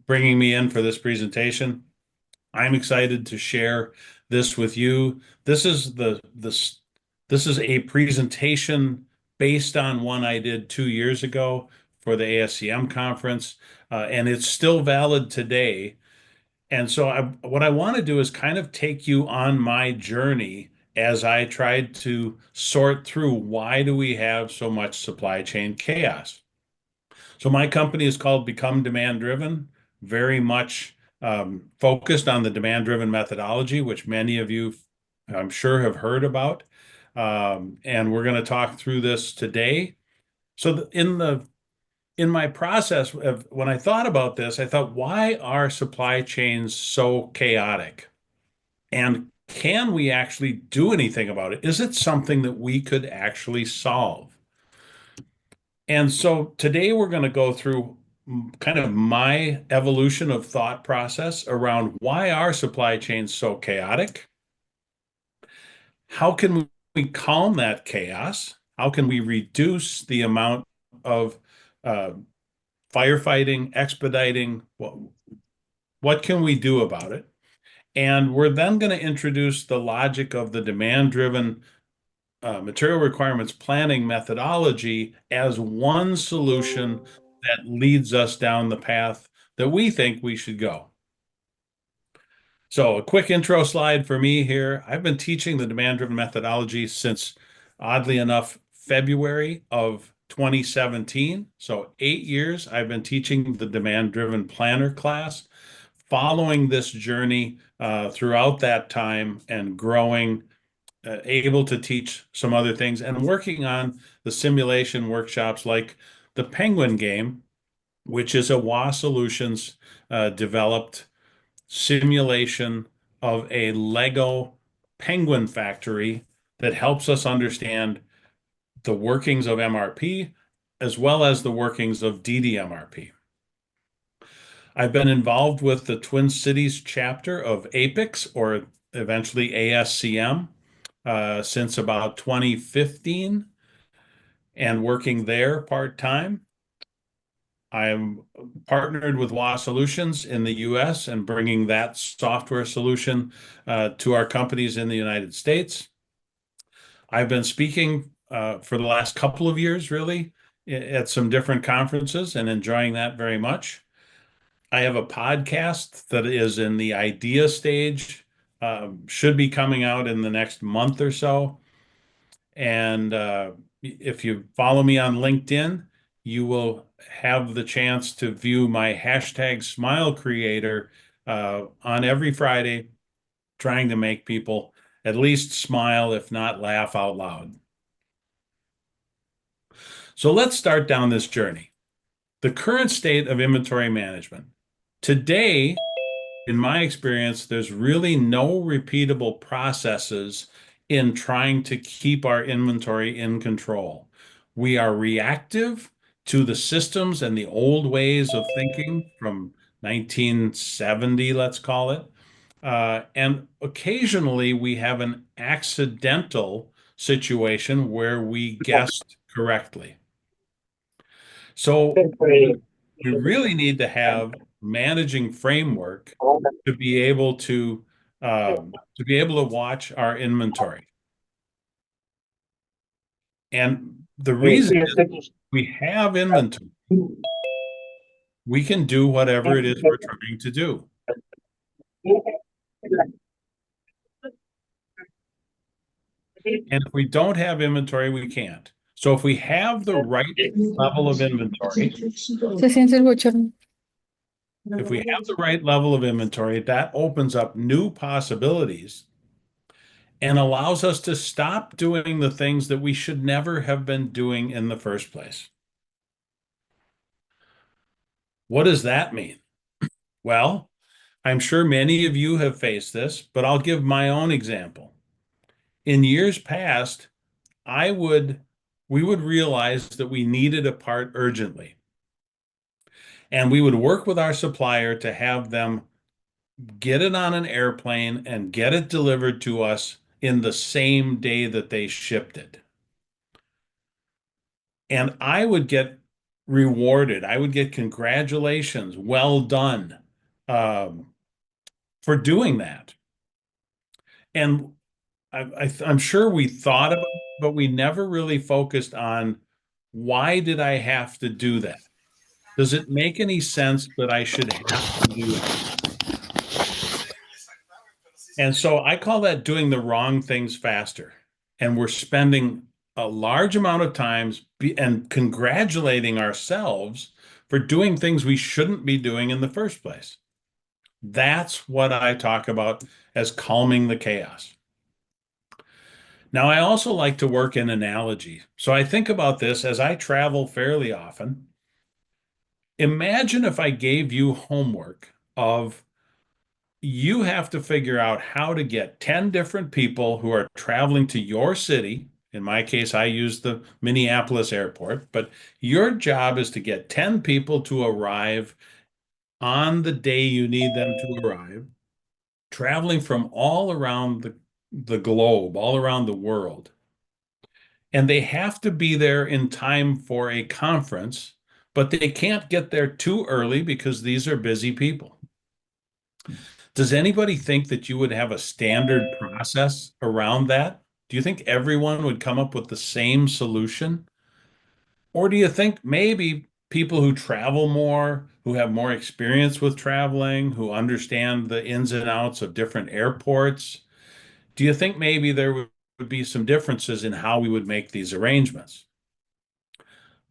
bringing me in for this presentation. I'm excited to share this with you. This is a presentation based on one I did 2 years ago for the ASCM conference, and it's still valid today. And so what I want to do is kind of take you on my journey as I tried to sort through why do we have so much supply chain chaos. So my company is called Become Demand Driven, very much focused on the demand driven methodology, which many of you, I'm sure, have heard about. And we're going to talk through this today. So in my process of when I thought about this, I thought, why are supply chains so chaotic? And can we actually do anything about it? Is it something that we could actually solve? And so today we're going to go through kind of my evolution of thought process around why are supply chains so chaotic? How can we calm that chaos? How can we reduce the amount of uh, firefighting, expediting? What can we do about it? And we're then going to introduce the logic of the demand-driven material requirements planning methodology as one solution that leads us down the path that we think we should go. So a quick intro slide for me here. I've been teaching the demand-driven methodology since, oddly enough, February of 2017. So 8 years I've been teaching the demand-driven planner class, following this journey throughout that time and growing, able to teach some other things and working on the simulation workshops like the Penguin game, which is a WA Solutions developed simulation of a Lego penguin factory that helps us understand the workings of MRP as well as the workings of DDMRP. I've been involved with the Twin Cities chapter of APICS, or eventually ASCM, since about 2015 and working there part-time. I'm partnered with WA Solutions in the US and bringing that software solution to our companies in the United States. I've been speaking for the last couple of years, really, at some different conferences and enjoying that very much. I have a podcast that is in the idea stage, should be coming out in the next month or so. And if you follow me on LinkedIn, you will have the chance to view my hashtag Smile Creator on every Friday, trying to make people at least smile, if not laugh out loud. So let's start down this journey. The current state of inventory management. Today, in my experience, there's really no repeatable processes in trying to keep our inventory in control. We are reactive to the systems and the old ways of thinking from 1970, let's call it. And occasionally we have an accidental situation where we guessed correctly. So we really need to have managing framework to be able to watch our inventory. And the reason is we have inventory. We can do whatever it is we're trying to do. And if we don't have inventory, we can't. So if we have the right level of inventory, Se siente el bochorno. if we have the right level of inventory, that opens up new possibilities and allows us to stop doing the things that we should never have been doing in the first place. What does that mean? Well, I'm sure many of you have faced this, but I'll give my own example. In years past, we would realize that we needed a part urgently. And we would work with our supplier to have them get it on an airplane and get it delivered to us in the same day that they shipped it. And I would get rewarded. I would get congratulations, well done, um, for doing that. And I'm sure we thought about it, but we never really focused on why did I have to do that? Does it make any sense that I should have to do it? And so I call that doing the wrong things faster. And we're spending a large amount of times and congratulating ourselves for doing things we shouldn't be doing in the first place. That's what I talk about as calming the chaos. Now, I also like to work in analogy. So I think about this as I travel fairly often. Imagine if I gave you homework of you have to figure out how to get 10 different people who are traveling to your city. In my case, I use the Minneapolis airport, but your job is to get 10 people to arrive on the day you need them to arrive, traveling from all around the globe, all around the world. And they have to be there in time for a conference, but they can't get there too early because these are busy people. Does anybody think that you would have a standard process around that? Do you think everyone would come up with the same solution? Or do you think maybe people who travel more, who have more experience with traveling, who understand the ins and outs of different airports, do you think maybe there would be some differences in how we would make these arrangements?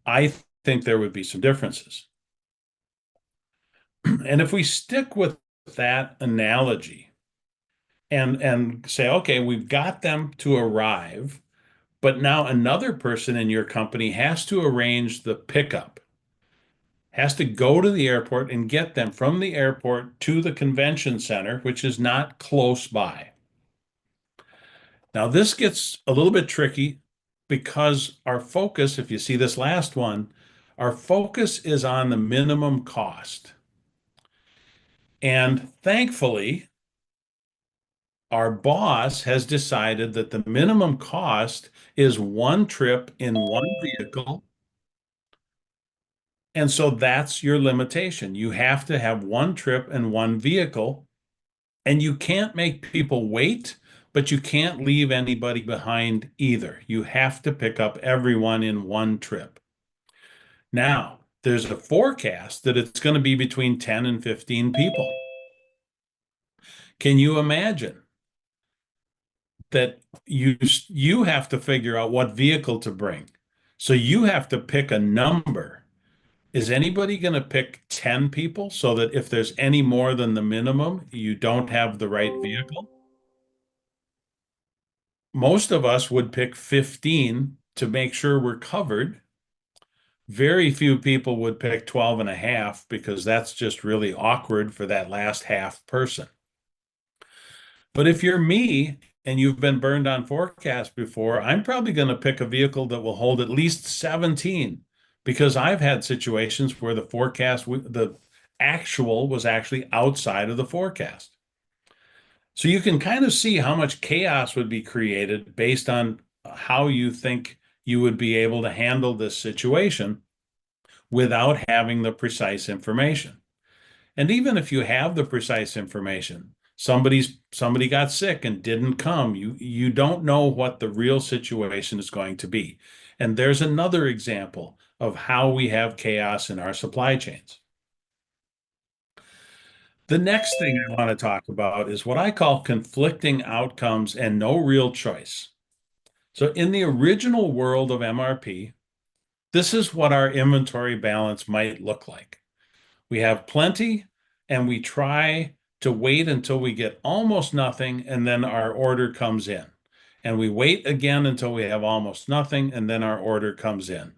I think there would be some differences. And if we stick with that analogy, and say, okay, we've got them to arrive, but now another person in your company has to arrange the pickup, has to go to the airport and get them from the airport to the convention center, which is not close by. Now, this gets a little bit tricky because our focus, if you see this last one, our focus is on the minimum cost. And thankfully, our boss has decided that the minimum cost is one trip in one vehicle. And so that's your limitation. You have to have one trip and one vehicle, and you can't make people wait, but you can't leave anybody behind either. You have to pick up everyone in one trip. Now, there's a forecast that it's going to be between 10 and 15 people. Can you imagine that you have to figure out what vehicle to bring? So you have to pick a number. Is anybody going to pick 10 people so that if there's any more than the minimum, you don't have the right vehicle? Most of us would pick 15 to make sure we're covered. Very few people would pick 12 and a half because that's just really awkward for that last half person. But if you're me and you've been burned on forecast before, I'm probably going to pick a vehicle that will hold at least 17 because I've had situations where the forecast, the actual was actually outside of the forecast. So you can kind of see how much chaos would be created based on how you think you would be able to handle this situation without having the precise information. And even if you have the precise information, somebody got sick and didn't come, you don't know what the real situation is going to be. And there's another example of how we have chaos in our supply chains. The next thing I want to talk about is what I call conflicting outcomes and no real choice. So in the original world of MRP, this is what our inventory balance might look like. We have plenty and we try to wait until we get almost nothing and then our order comes in. And we wait again until we have almost nothing and then our order comes in.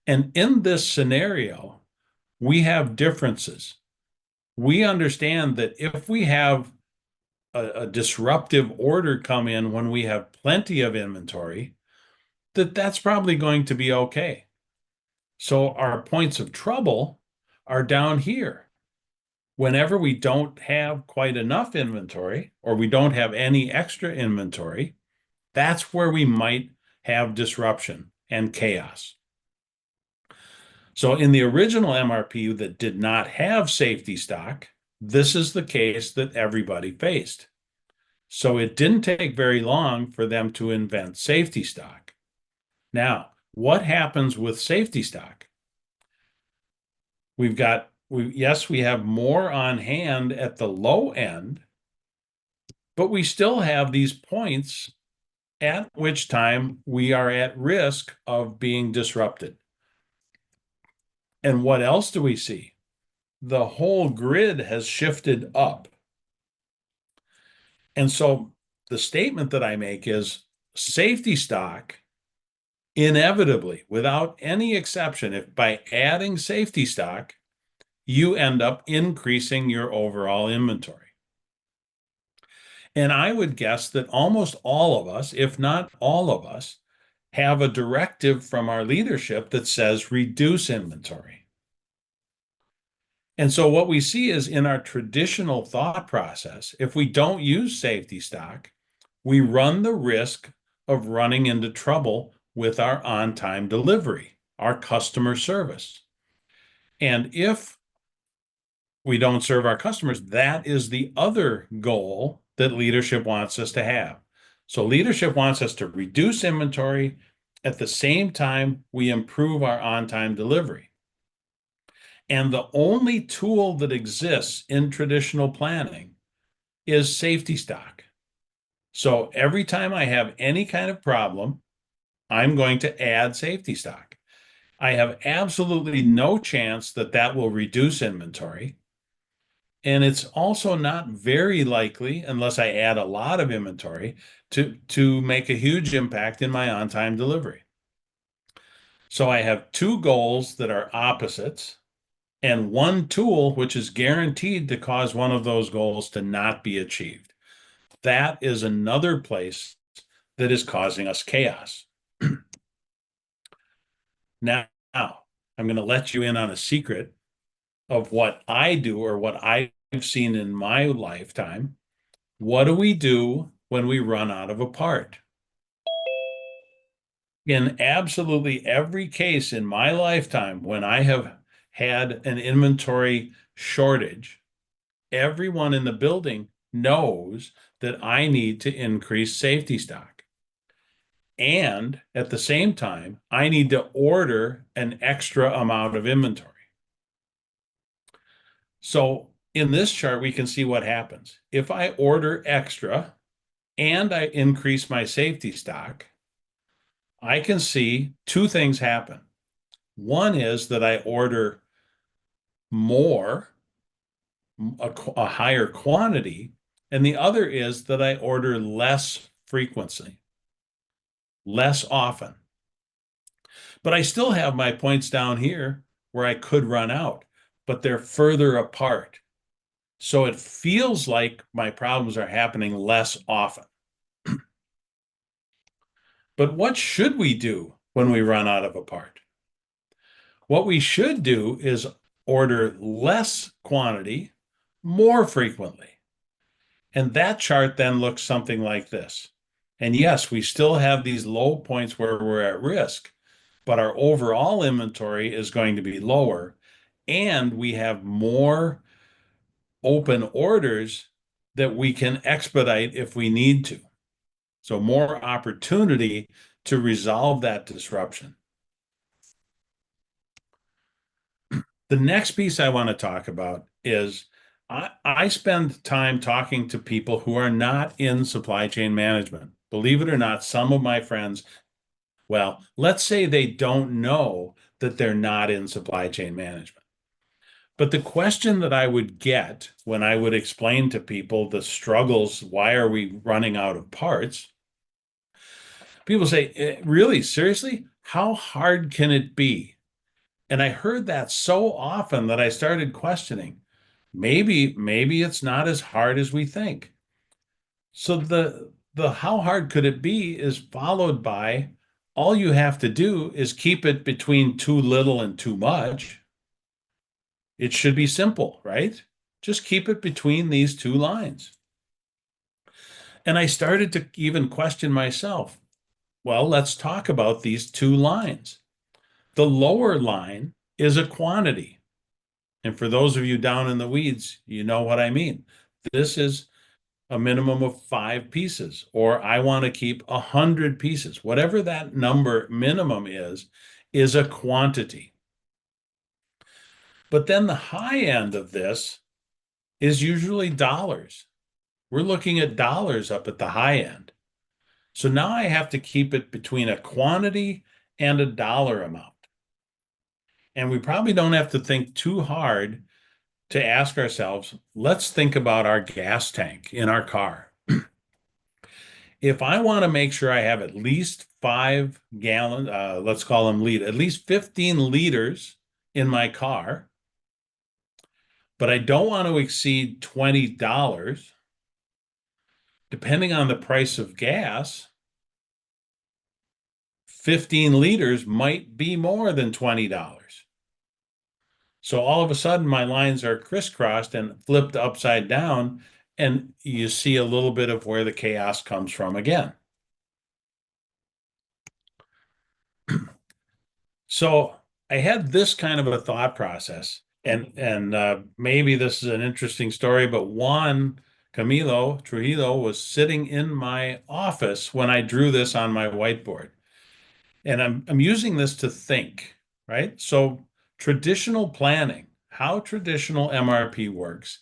And in this scenario, we have differences. We understand that if we have a disruptive order come in when we have plenty of inventory, that's probably going to be okay. So our points of trouble are down here. Whenever we don't have quite enough inventory or we don't have any extra inventory, that's where we might have disruption and chaos. So in the original MRP that did not have safety stock, this is the case that everybody faced. So it didn't take very long for them to invent safety stock. Now, what happens with safety stock? Yes, we have more on hand at the low end, but we still have these points at which time we are at risk of being disrupted. And what else do we see? The whole grid has shifted up. And so the statement that I make is safety stock, inevitably, without any exception, if by adding safety stock, you end up increasing your overall inventory. And I would guess that almost all of us, if not all of us, have a directive from our leadership that says reduce inventory. And so what we see is in our traditional thought process, if we don't use safety stock, we run the risk of running into trouble with our on-time delivery, our customer service. And if we don't serve our customers, that is the other goal that leadership wants us to have. So leadership wants us to reduce inventory. At the same time, we improve our on-time delivery. And the only tool that exists in traditional planning is safety stock. So every time I have any kind of problem, I'm going to add safety stock. I have absolutely no chance that that will reduce inventory. And it's also not very likely, unless I add a lot of inventory, to make a huge impact in my on-time delivery. So I have two goals that are opposites and one tool which is guaranteed to cause one of those goals to not be achieved. That is another place that is causing us chaos. Now, I'm going to let you in on a secret of what I do or what I've seen in my lifetime. What do we do when we run out of a part? In absolutely every case in my lifetime, when I have had an inventory shortage, everyone in the building knows that I need to increase safety stock. And at the same time, I need to order an extra amount of inventory. So in this chart, we can see what happens. If I order extra and I increase my safety stock, I can see two things happen. One is that I order more, a higher quantity, and the other is that I order less frequency, less often. But I still have my points down here where I could run out, but they're further apart. So it feels like my problems are happening less often. But what should we do when we run out of a part? What we should do is order less quantity more frequently. And that chart then looks something like this. And yes, we still have these low points where we're at risk, but our overall inventory is going to be lower, and we have more open orders that we can expedite if we need to. So more opportunity to resolve that disruption. The next piece I want to talk about is I spend time talking to people who are not in supply chain management. Believe it or not, some of my friends, well, let's say they don't know that they're not in supply chain management. But the question that I would get when I would explain to people the struggles, why are we running out of parts? People say, really, seriously, how hard can it be? And I heard that so often that I started questioning, maybe it's not as hard as we think. So the how hard could it be is followed by all you have to do is keep it between too little and too much. It should be simple, right? Just keep it between these two lines. And I started to even question myself. Well, let's talk about these two lines. The lower line is a quantity. And for those of you down in the weeds, you know what I mean. This is a minimum of 5 pieces, or I want to keep 100 pieces. Whatever that number minimum is a quantity. But then the high end of this is usually dollars. We're looking at dollars up at the high end. So now I have to keep it between a quantity and a dollar amount. And we probably don't have to think too hard to ask ourselves, let's think about our gas tank in our car. If I want to make sure I have at least 5 gallons, let's call them at least 15 liters in my car, but I don't want to exceed $20, depending on the price of gas, 15 liters might be more than $20. So all of a sudden, my lines are crisscrossed and flipped upside down, and you see a little bit of where the chaos comes from again. So I had this kind of a thought process, and maybe this is an interesting story, but Juan Camilo Trujillo was sitting in my office when I drew this on my whiteboard. And I'm using this to think, right? So traditional planning, how traditional MRP works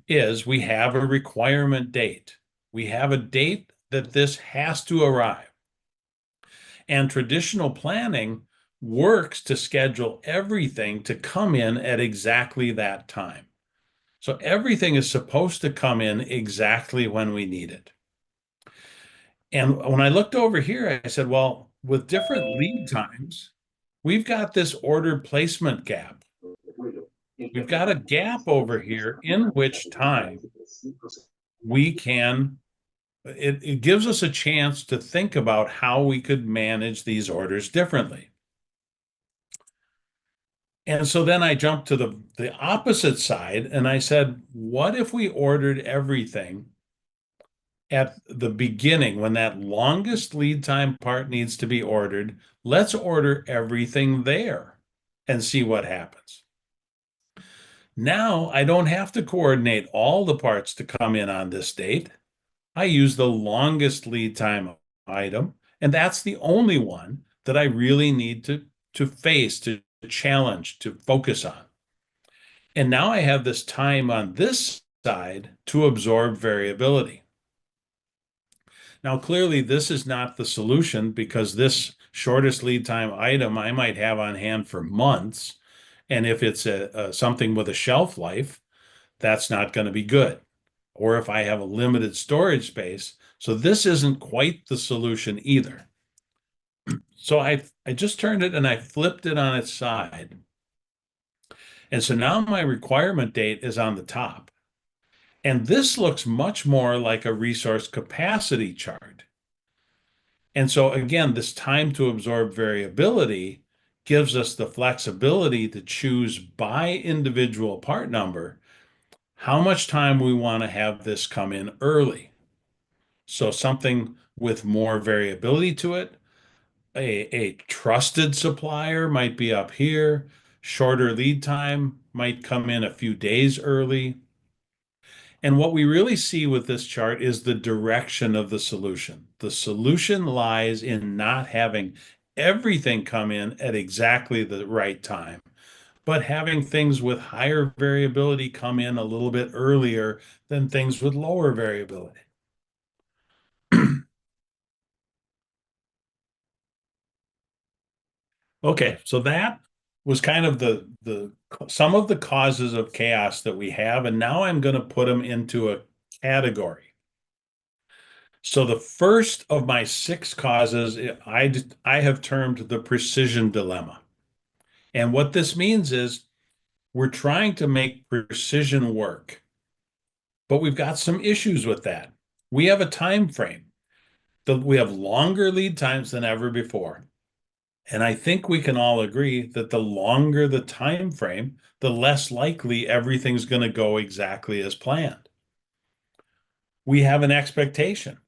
is we have a requirement date. We have a date that this has to arrive. And traditional planning works to schedule everything to come in at exactly that time. So everything is supposed to come in exactly when we need it. And when I looked over here, I said, well, with different lead times, we've got this order placement gap. We've got a gap over here in which time we can, it gives us a chance to think about how we could manage these orders differently. And so then I jumped to the opposite side and I said, what if we ordered everything at the beginning when that longest lead time part needs to be ordered? Let's order everything there and see what happens. Now I don't have to coordinate all the parts to come in on this date. I use the longest lead time item, and that's the only one that I really need to face, to challenge, to focus on. And now I have this time on this side to absorb variability. Now, clearly, this is not the solution because this shortest lead time item I might have on hand for months. And if it's something with a shelf life, that's not going to be good. Or if I have a limited storage space. So this isn't quite the solution either. So I just turned it and I flipped it on its side. And so now my requirement date is on the top. And this looks much more like a resource capacity chart. And so again, this time to absorb variability gives us the flexibility to choose by individual part number how much time we want to have this come in early. So something with more variability to it, a trusted supplier might be up here, shorter lead time might come in a few days early. And what we really see with this chart is the direction of the solution. The solution lies in not having everything come in at exactly the right time, but having things with higher variability come in a little bit earlier than things with lower variability. Okay, so that was kind of the some of the causes of chaos that we have, and now I'm going to put them into a category. So the first of my 6 causes, I have termed the precision dilemma. And what this means is we're trying to make precision work, but we've got some issues with that. We have a time frame. We have longer lead times than ever before. And I think we can all agree that the longer the time frame, the less likely everything's going to go exactly as planned. We have an expectation.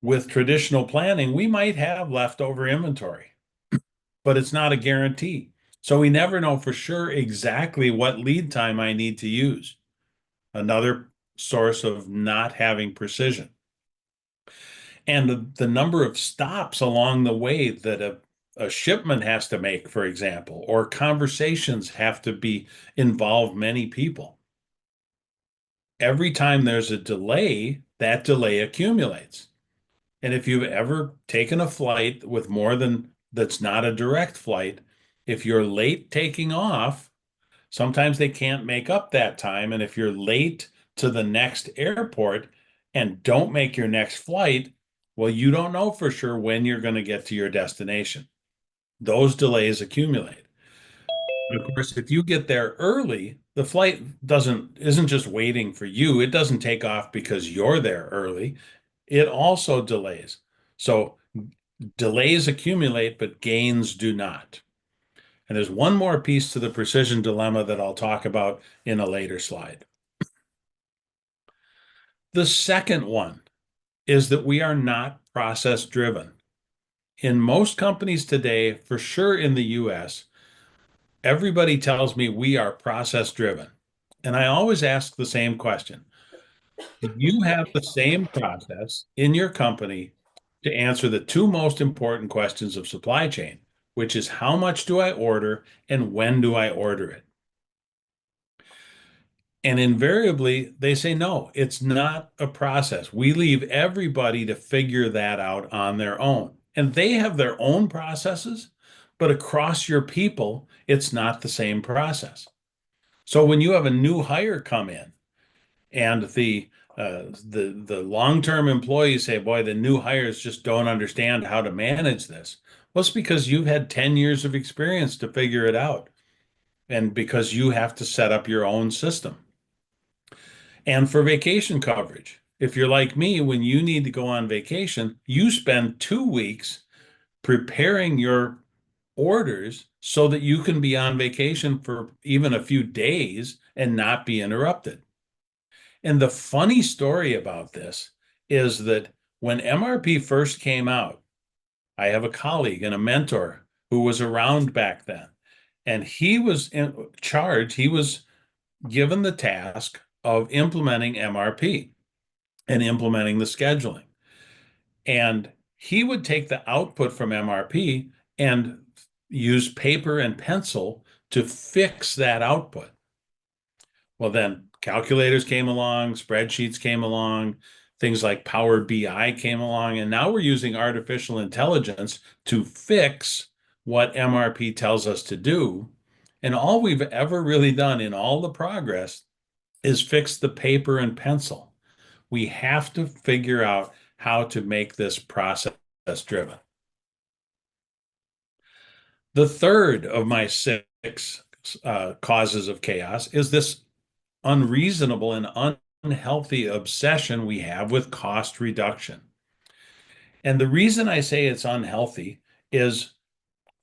With traditional planning, we might have leftover inventory, but it's not a guarantee. So we never know for sure exactly what lead time I need to use. Another source of not having precision. And the number of stops along the way that a shipment has to make, for example, or conversations have to be involve many people. Every time there's a delay, that delay accumulates. And if you've ever taken a flight with more than that's not a direct flight, if you're late taking off, sometimes they can't make up that time. And if you're late to the next airport and don't make your next flight, well, you don't know for sure when you're going to get to your destination. Those delays accumulate. Of course, if you get there early, the flight doesn't isn't just waiting for you. It doesn't take off because you're there early. It also delays. So delays accumulate, but gains do not. And there's one more piece to the precision dilemma that I'll talk about in a later slide. The second one is that we are not process driven. In most companies today, for sure in the US, everybody tells me we are process driven. And I always ask the same question. Do you have the same process in your company to answer the two most important questions of supply chain, which is how much do I order and when do I order it? And invariably, they say, no, it's not a process. We leave everybody to figure that out on their own. And they have their own processes, but across your people, it's not the same process. So when you have a new hire come in and the long-term employees say, boy, the new hires just don't understand how to manage this. Well, it's because you've had 10 years of experience to figure it out. And because you have to set up your own system. And for vacation coverage, if you're like me, when you need to go on vacation, you spend 2 weeks preparing your orders so that you can be on vacation for even a few days and not be interrupted. And the funny story about this is that when MRP first came out, I have a colleague and a mentor who was around back then, and he was in charge. He was given the task of implementing MRP and implementing the scheduling. And he would take the output from MRP and use paper and pencil to fix that output. Well, then calculators came along, spreadsheets came along, things like Power BI came along, and now we're using artificial intelligence to fix what MRP tells us to do. And all we've ever really done in all the progress is fix the paper and pencil. We have to figure out how to make this process driven. The third of my six causes of chaos is this unreasonable and unhealthy obsession we have with cost reduction. And the reason I say it's unhealthy is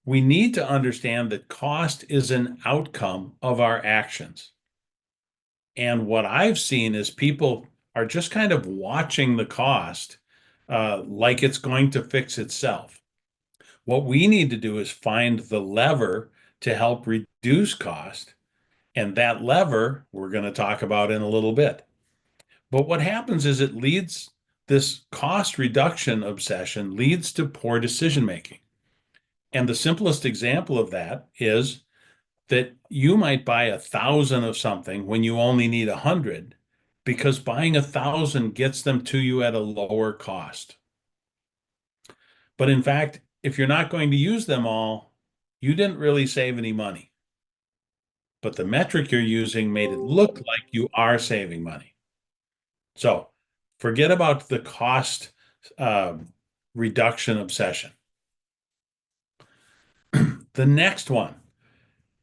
we need to understand that cost is an outcome of our actions. And what I've seen is people are just kind of watching the cost like it's going to fix itself. What we need to do is find the lever to help reduce cost. And that lever we're going to talk about in a little bit. But what happens is this cost reduction obsession leads to poor decision making. And the simplest example of that is that you might buy 1,000 of something when you only need 100 because buying 1,000 gets them to you at a lower cost. But in fact, if you're not going to use them all, you didn't really save any money. But the metric you're using made it look like you are saving money. So forget about the cost reduction obsession. The next one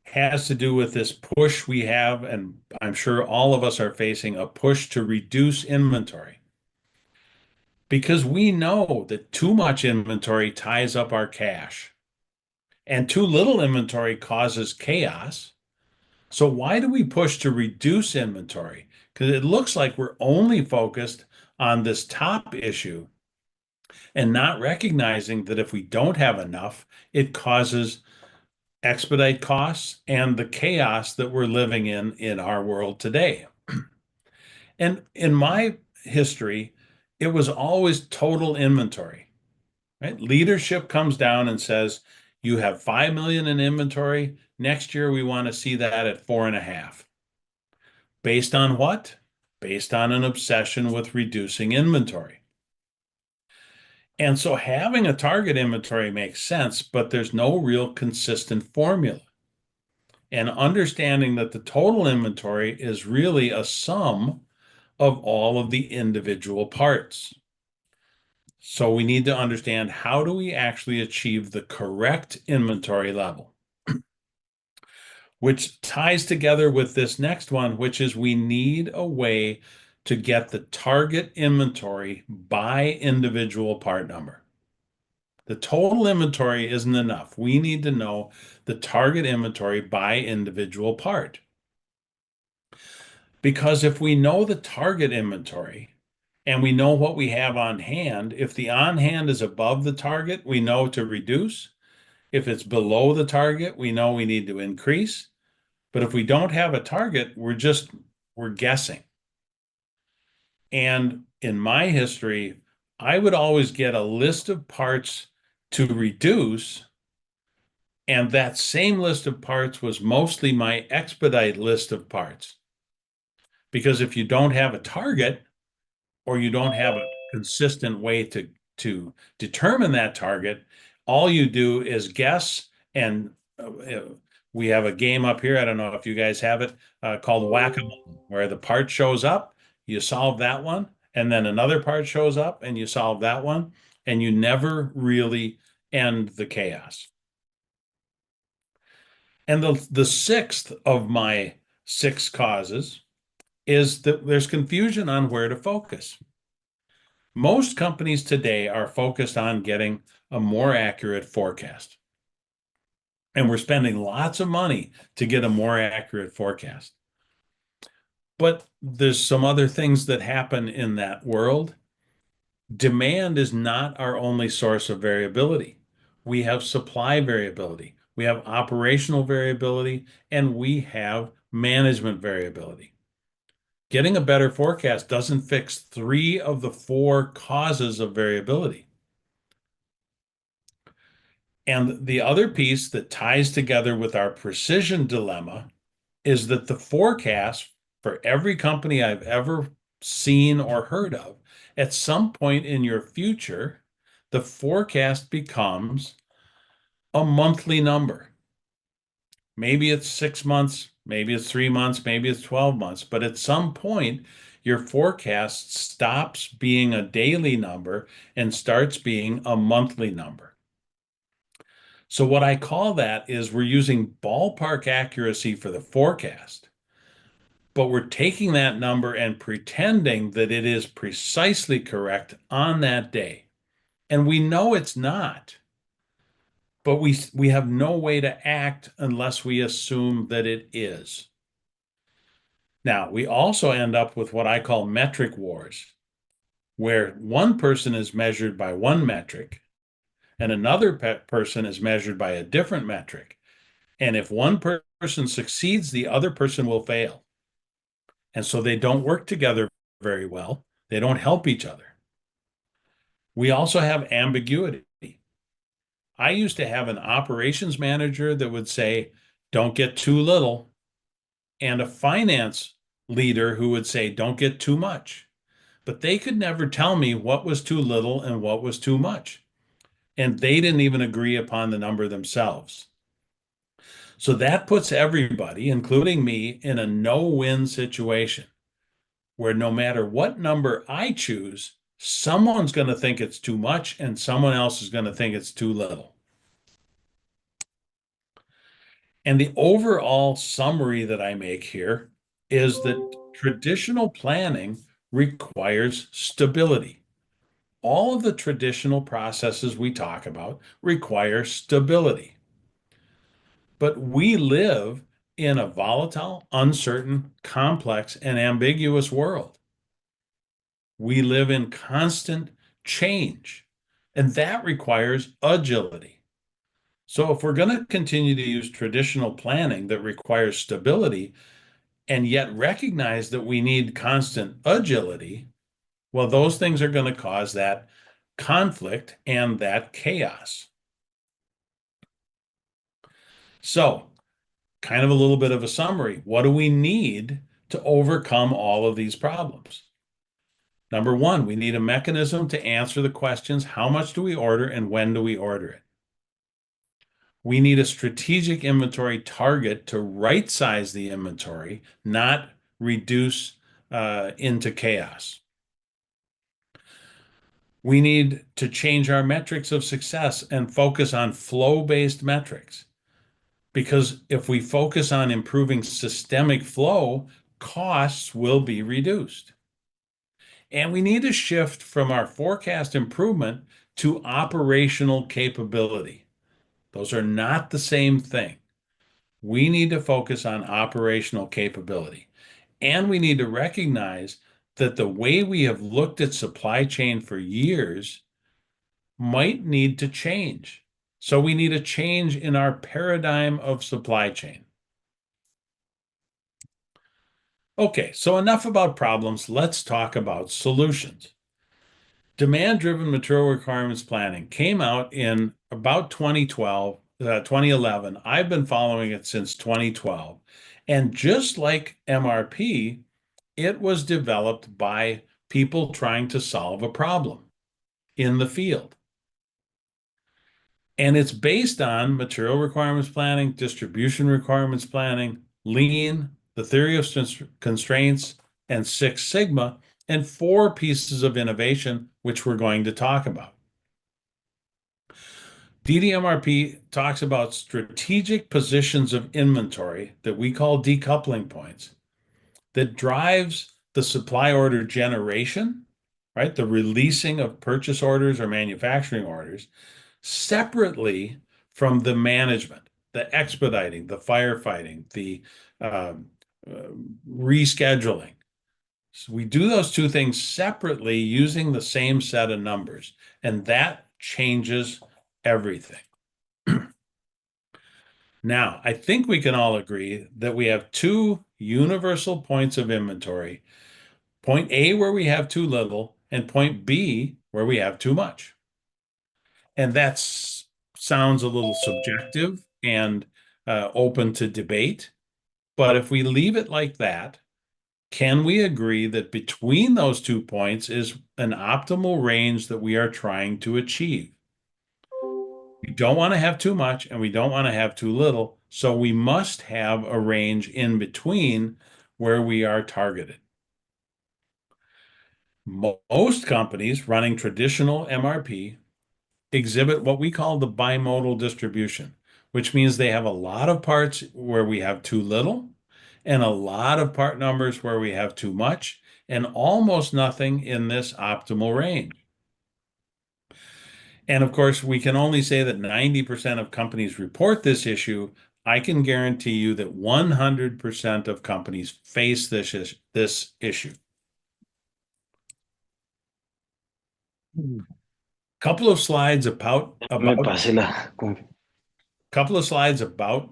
has to do with this push we have, and I'm sure all of us are facing a push to reduce inventory. Because we know that too much inventory ties up our cash, and too little inventory causes chaos. So why do we push to reduce inventory? Because it looks like we're only focused on this top issue and not recognizing that if we don't have enough, it causes expedite costs, and the chaos that we're living in our world today. And in my history, it was always total inventory, right? Leadership comes down and says, you have 5 million in inventory. Next year, we want to see that at 4.5. Based on what? Based on an obsession with reducing inventory. And so having a target inventory makes sense, but there's no real consistent formula. And understanding that the total inventory is really a sum of all of the individual parts. So we need to understand, how do we actually achieve the correct inventory level? Which ties together with this next one, which is we need a way to get the target inventory by individual part number. The total inventory isn't enough. We need to know the target inventory by individual part. Because if we know the target inventory and we know what we have on hand, if the on hand is above the target, we know to reduce. If it's below the target, we know we need to increase. But if we don't have a target, we're guessing. And in my history, I would always get a list of parts to reduce. And that same list of parts was mostly my expedite list of parts. Because if you don't have a target, or you don't have a consistent way to determine that target, all you do is guess. And we have a game up here, I don't know if you guys have it, called whack-a-mole, where the part shows up, you solve that one, and then another part shows up and you solve that one, and you never really end the chaos. And the sixth of my 6 causes is that there's confusion on where to focus. Most companies today are focused on getting a more accurate forecast. And we're spending lots of money to get a more accurate forecast. But there's some other things that happen in that world. Demand is not our only source of variability. We have supply variability, we have operational variability, and we have management variability. Getting a better forecast doesn't fix 3 of the 4 causes of variability. And the other piece that ties together with our precision dilemma is that the forecast for every company I've ever seen or heard of, at some point in your future, the forecast becomes a monthly number. Maybe it's 6 months, maybe it's 3 months, maybe it's 12 months, but at some point, your forecast stops being a daily number and starts being a monthly number. So what I call that is we're using ballpark accuracy for the forecast, but we're taking that number and pretending that it is precisely correct on that day. And we know it's not, but we have no way to act unless we assume that it is. Now, we also end up with what I call metric wars, where one person is measured by one metric and another person is measured by a different metric. And if one person succeeds, the other person will fail. And so they don't work together very well. They don't help each other. We also have ambiguity. I used to have an operations manager that would say, don't get too little, and a finance leader who would say, don't get too much. But they could never tell me what was too little and what was too much. And they didn't even agree upon the number themselves. So that puts everybody, including me, in a no-win situation where no matter what number I choose, someone's going to think it's too much and someone else is going to think it's too little. And the overall summary that I make here is that traditional planning requires stability. All of the traditional processes we talk about require stability. But we live in a volatile, uncertain, complex, and ambiguous world. We live in constant change, and that requires agility. So if we're going to continue to use traditional planning that requires stability and yet recognize that we need constant agility, well, those things are going to cause that conflict and that chaos. So, kind of a little bit of a summary. What do we need to overcome all of these problems? Number one, we need a mechanism to answer the questions, how much do we order and when do we order it? We need a strategic inventory target to right size the inventory, not reduce into chaos. We need to change our metrics of success and focus on flow-based metrics. Because if we focus on improving systemic flow, costs will be reduced. And we need to shift from our forecast improvement to operational capability. Those are not the same thing. We need to focus on operational capability. And we need to recognize that the way we have looked at supply chain for years might need to change. So we need a change in our paradigm of supply chain. Okay, so enough about problems. Let's talk about solutions. Demand-driven material requirements planning came out in about 2011. I've been following it since 2012. And just like MRP, it was developed by people trying to solve a problem in the field. And it's based on material requirements planning, distribution requirements planning, lean, the theory of constraints, and Six Sigma, and 4 pieces of innovation, which we're going to talk about. DDMRP talks about strategic positions of inventory that we call decoupling points that drives the supply order generation, right? The releasing of purchase orders or manufacturing orders separately from the management, the expediting, the firefighting, the uh, rescheduling. So we do those 2 things separately using the same set of numbers, and that changes everything. Now, I think we can all agree that we have 2 universal points of inventory, point A where we have too little and point B where we have too much. And that sounds a little subjective and open to debate. But if we leave it like that, can we agree that between those 2 points is an optimal range that we are trying to achieve? We don't want to have too much and we don't want to have too little. So we must have a range in between where we are targeted. Most companies running traditional MRP exhibit what we call the bimodal distribution, which means they have a lot of parts where we have too little and a lot of part numbers where we have too much and almost nothing in this optimal range. And of course, we can only say that 90% of companies report this issue. I can guarantee you that 100% of companies face this issue. Couple of slides about Me pasé la. couple of slides about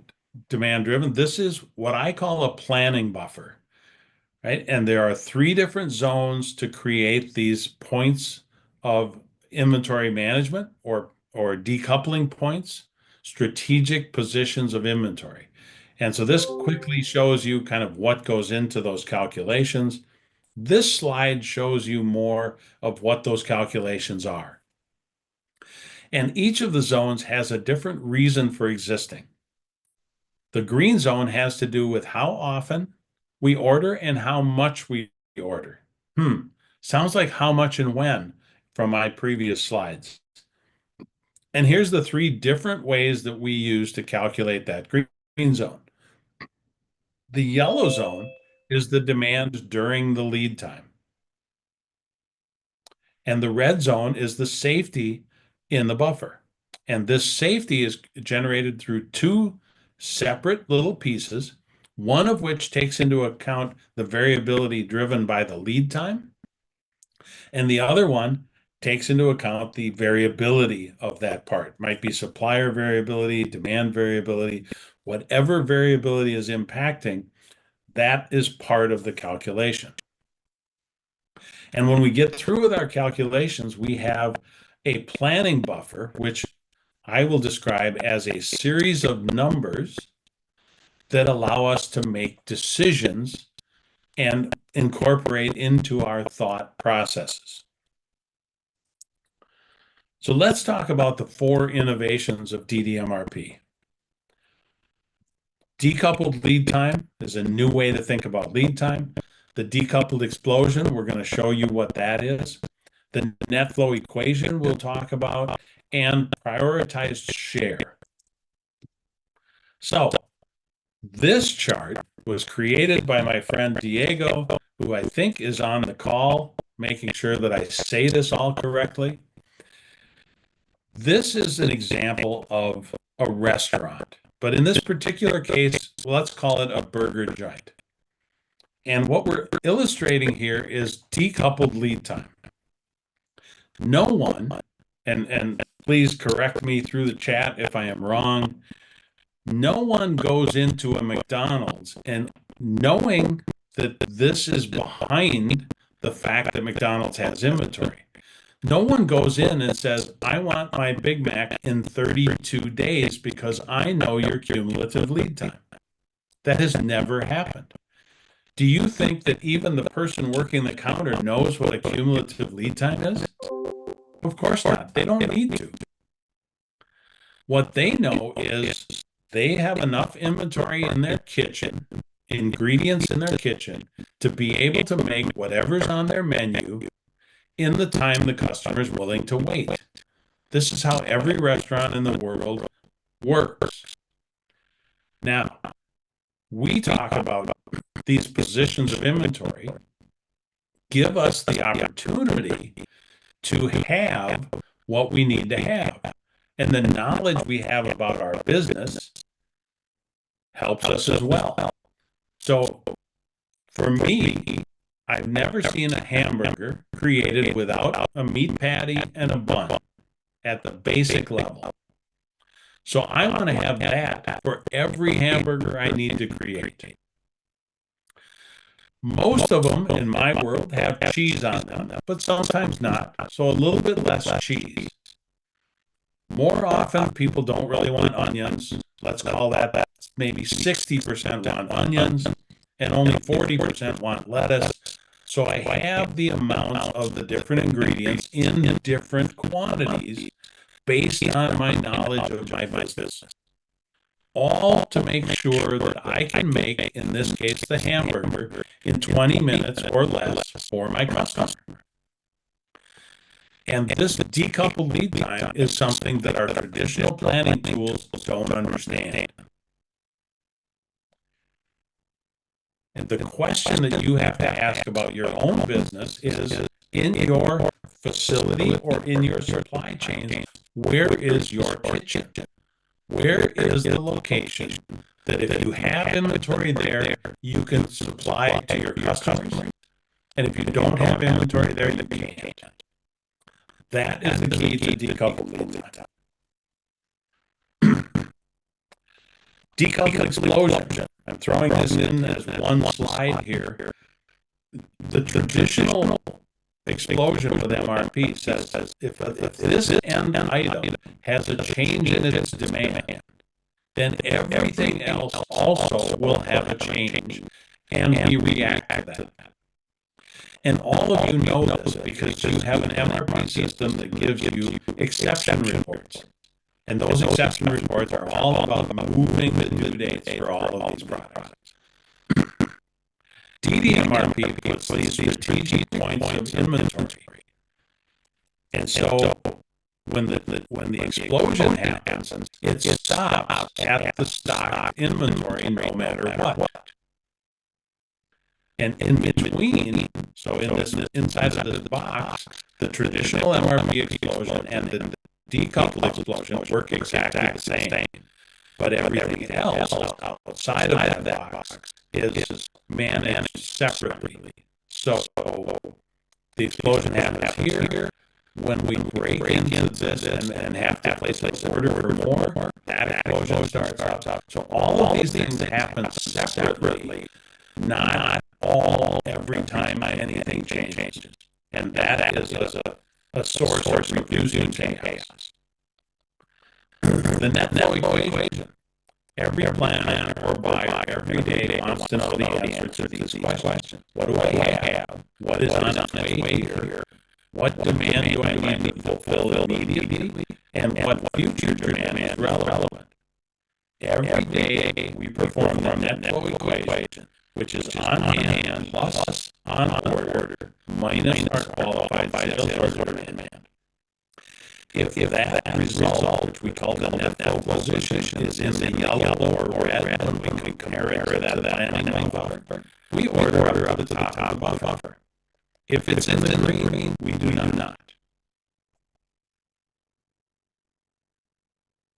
demand driven. This is what I call a planning buffer, right? And there are 3 different zones to create these points of inventory management or decoupling points, strategic positions of inventory. And so this quickly shows you kind of what goes into those calculations. This slide shows you more of what those calculations are. And each of the zones has a different reason for existing. The green zone has to do with how often we order and how much we order. Sounds like how much and when from my previous slides. And here's the 3 different ways that we use to calculate that green zone. The yellow zone is the demand during the lead time. And the red zone is the safety in the buffer. And this safety is generated through 2 separate little pieces, one of which takes into account the variability driven by the lead time, and the other one takes into account the variability of that part. Might be supplier variability, demand variability, whatever variability is impacting, that is part of the calculation. And when we get through with our calculations, we have a planning buffer, which I will describe as a series of numbers that allow us to make decisions and incorporate into our thought processes. So let's talk about the 4 innovations of DDMRP. Decoupled lead time is a new way to think about lead time. The decoupled explosion, we're going to show you what that is. The net flow equation we'll talk about, and prioritized share. So this chart was created by my friend Diego, who I think is on the call, making sure that I say this all correctly. This is an example of a restaurant, but in this particular case, let's call it a burger joint. And what we're illustrating here is decoupled lead time. No one, and please correct me through the chat if I am wrong, no one goes into a McDonald's and knowing that this is behind the fact that McDonald's has inventory. No one goes in and says, I want my Big Mac in 32 days because I know your cumulative lead time. That has never happened. Do you think that even the person working the counter knows what a cumulative lead time is? Of course not. They don't need to. What they know is they have enough inventory in their kitchen, ingredients in their kitchen, to be able to make whatever's on their menu in the time the customer is willing to wait. This is how every restaurant in the world works. Now, we talk about these positions of inventory give us the opportunity to have what we need to have. And the knowledge we have about our business helps us as well. So for me, I've never seen a hamburger created without a meat patty and a bun at the basic level. So I want to have that for every hamburger I need to create. Most of them in my world have cheese on them, but sometimes not. So a little bit less cheese. More often, people don't really want onions. Let's call that maybe 60% want onions and only 40% want lettuce. So I have the amounts of the different ingredients in different quantities based on my knowledge of my business. All to make sure that I can make, in this case, the hamburger in 20 minutes or less for my customer. And this decoupled lead time is something that our traditional planning tools don't understand. And the question that you have to ask about your own business is, in your facility or in your supply chain, where is your kitchen? Where is the location that if you have inventory there, you can supply to your customers? And if you don't have inventory there, you can't. That is the key to decoupled lead time. Decoupled explosion. I'm throwing this in as one slide here. The traditional explosion with MRP says if this end item has a change in its demand, then everything else also will have a change, and we react to that. And all of you know this because you have an MRP system that gives you exception reports. And those exception reports are all about moving the due dates for all of these products. DDMRP puts these strategic points of inventory. And so when the explosion happens, it stops at the stock inventory no matter what. And in between, so in this inside of this box, the traditional MRP explosion and the decoupled explosion work exactly the same. But everything else outside of that box is managed separately. So the explosion happens here, When we break into this and have to place an order for more, that explosion starts up. So all of these things happen separately, not all every time anything changes. And that is a source of reducing chaos. The net flow equation. Every planner or buyer every day wants to know the answer to these questions. What do I have? What is on its way here? What demand do I need to fulfill immediately? And what future demand is relevant? Every day we perform the net flow equation, which is on hand plus on order minus our qualified sales order demand. If that result, which we call the net flow position, is in the yellow or red, when we compare it to that planning buffer, we order up to the top of the buffer. If it's in the green, we do not.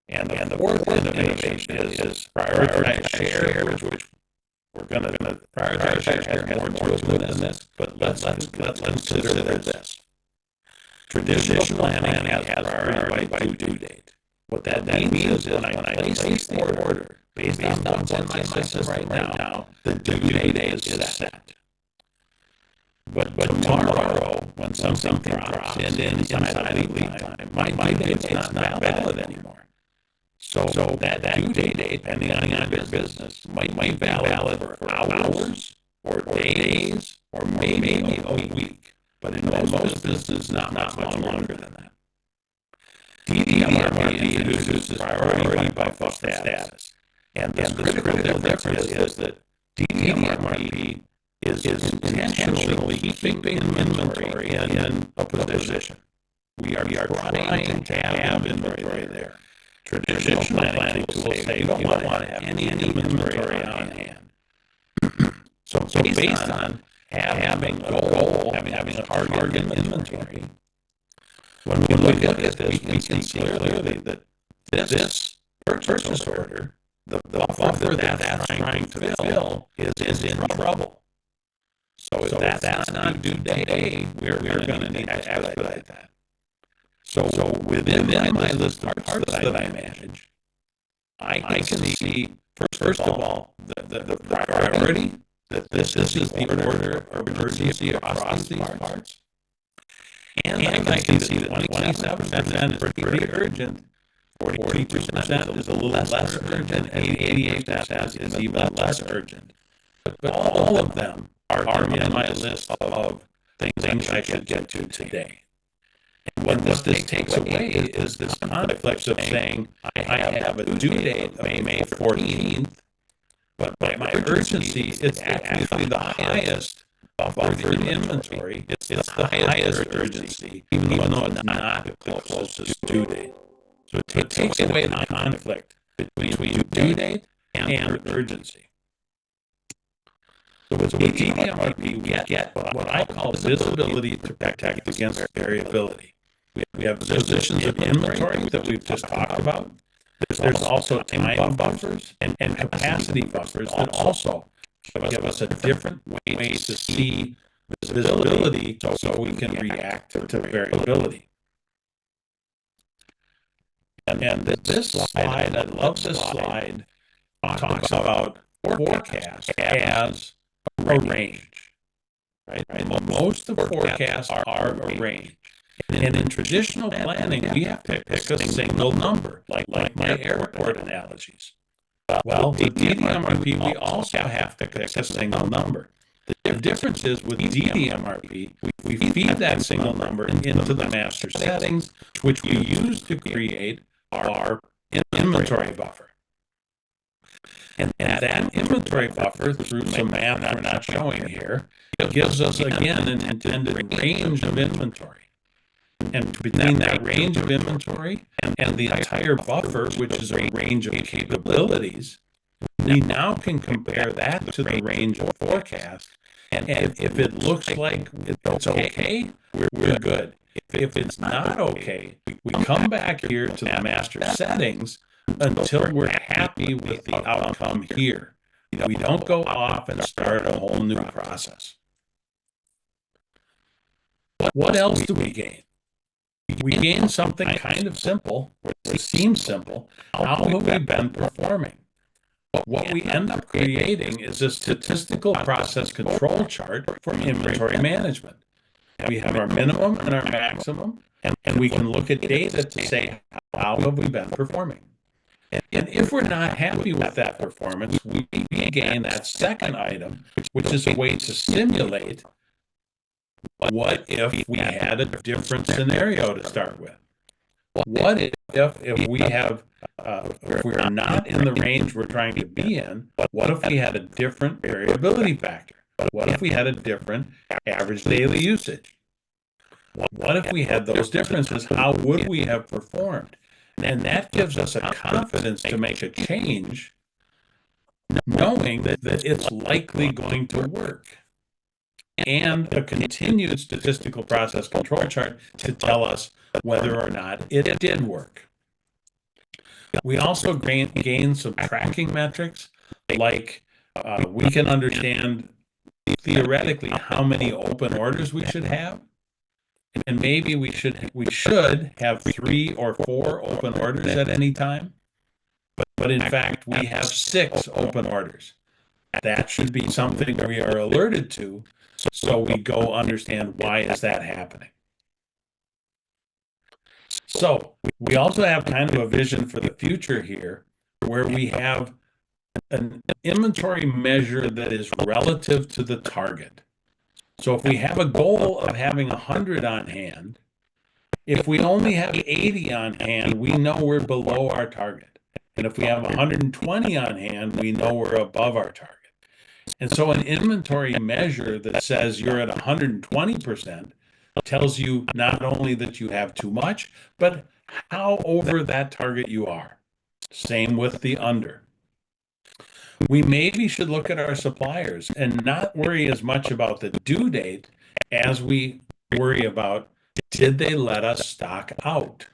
And the fourth innovation is prioritize share, which we're going to prioritize share has more to it than this, but let's consider this. Traditional planning has priority by due date. What that means is when I place the order based on what's in my system right now, the due date is set. But tomorrow, when something drops inside the lead time, my due date's not valid anymore. So that due date, depending on your business, might be valid for hours or days or maybe a week. But in most businesses, not much longer than that. DDMRP introduces priority by buffer status. And the critical difference is that DDMRP is intentionally keeping inventory in a position. We are trying to have inventory there. Traditional planning tools say you don't want to have any inventory on hand. So based on having a goal, having a target inventory, when we look at this, we can see clearly that this purchase order, the buffer that's trying to fill, is in trouble. So if that's not due date, we're going to need to expedite that. So within my list of parts that I manage, I can see, first of all, the priority, that this is the order of urgency across these parts. And I can see that 27% is pretty urgent, 42% is a little less urgent, and 88% is even less urgent. But all of them are in my list of things I should get to today. And what this takes away is this conflict of saying, I have a due date of May 14th, but my urgency is actually the highest buffer in inventory. It's the highest urgency, even though it's not the closest due date. So it takes away the conflict between due date and urgency. So with DDMRP, we get what I call visibility to protect against variability. We have positions of inventory that we've just talked about. There's also time buffers and capacity buffers that also give us a different ways to see visibility so we can react to variability. And this slide, I love this slide, talks about forecast as a range. Right? Most of forecasts are a range. And in traditional planning, we have to pick a single number, like my airport analogies. Well, with DDMRP, we also have to pick a single number. The difference is with DDMRP, we feed that single number into the master settings, which we use to create our inventory buffer. And that inventory buffer, through some math we're not showing here, gives us, again, an intended range of inventory. And between that range of inventory and the entire buffer, which is a range of capabilities, we now can compare that to the range of forecast. And if it looks like it's okay, we're good. If it's not okay, we come back here to the master settings until we're happy with the outcome here. We don't go off and start a whole new process. What else do we gain? we gain something kind of simple, or it seems simple. How have we been performing? What we end up creating is a statistical process control chart for inventory management. We have our minimum and our maximum, and we can look at data to say, how have we been performing? And if we're not happy with that performance, we gain that second item, which is a way to simulate what if we had a different scenario to start with. What if we have if we are not in the range we're trying to be in, what if we had a different variability factor? What if we had a different average daily usage? What if we had those differences? How would we have performed? And that gives us a confidence to make a change, knowing that it's likely going to work. And a continued statistical process control chart to tell us whether or not it did work. We also gain some tracking metrics, like we can understand theoretically how many open orders we should have. And maybe we should have 3 or 4 open orders at any time. But in fact, we have 6 open orders. That should be something we are alerted to, so we go understand why is that happening. So we also have kind of a vision for the future here, where we have an inventory measure that is relative to the target. So if we have a goal of having 100 on hand, if we only have 80 on hand, we know we're below our target. And if we have 120 on hand, we know we're above our target. And so an inventory measure that says you're at 120% tells you not only that you have too much, but how over that target you are. Same with the under. We maybe should look at our suppliers and not worry as much about the due date as we worry about, did they let us stock out?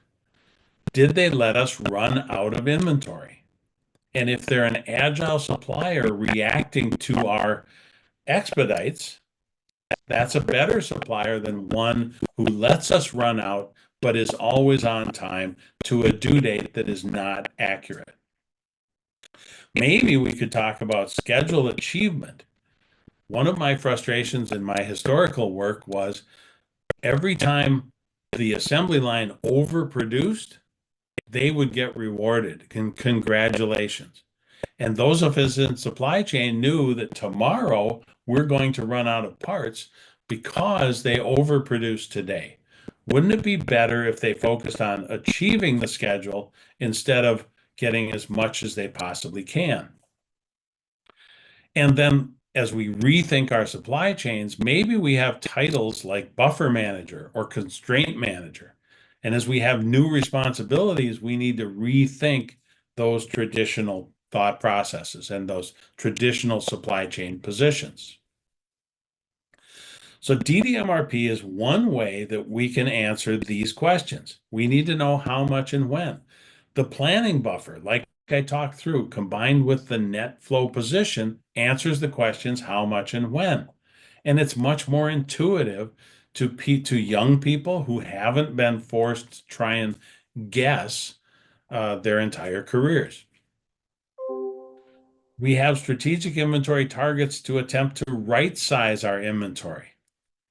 Did they let us run out of inventory? And if they're an agile supplier reacting to our expedites, that's a better supplier than one who lets us run out but is always on time to a due date that is not accurate. Maybe we could talk about schedule achievement. One of my frustrations in my historical work was every time the assembly line overproduced, they would get rewarded. Congratulations. And those of us in supply chain knew that tomorrow we're going to run out of parts because they overproduced today. Wouldn't it be better if they focused on achieving the schedule instead of getting as much as they possibly can? And then as we rethink our supply chains, maybe we have titles like buffer manager or constraint manager. And as we have new responsibilities, we need to rethink those traditional thought processes and those traditional supply chain positions. So DDMRP is one way that we can answer these questions. We need to know how much and when. The planning buffer, like I talked through, combined with the net flow position, answers the questions how much and when. And it's much more intuitive to young people who haven't been forced to try and guess their entire careers. We have strategic inventory targets to attempt to right-size our inventory.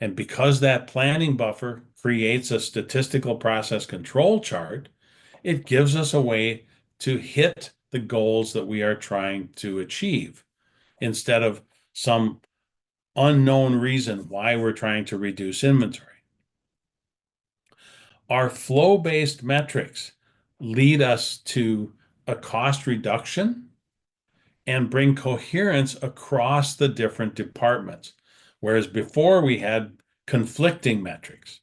And because that planning buffer creates a statistical process control chart, it gives us a way to hit the goals that we are trying to achieve instead of some unknown reason why we're trying to reduce inventory. Our flow-based metrics lead us to a cost reduction and bring coherence across the different departments, whereas before we had conflicting metrics.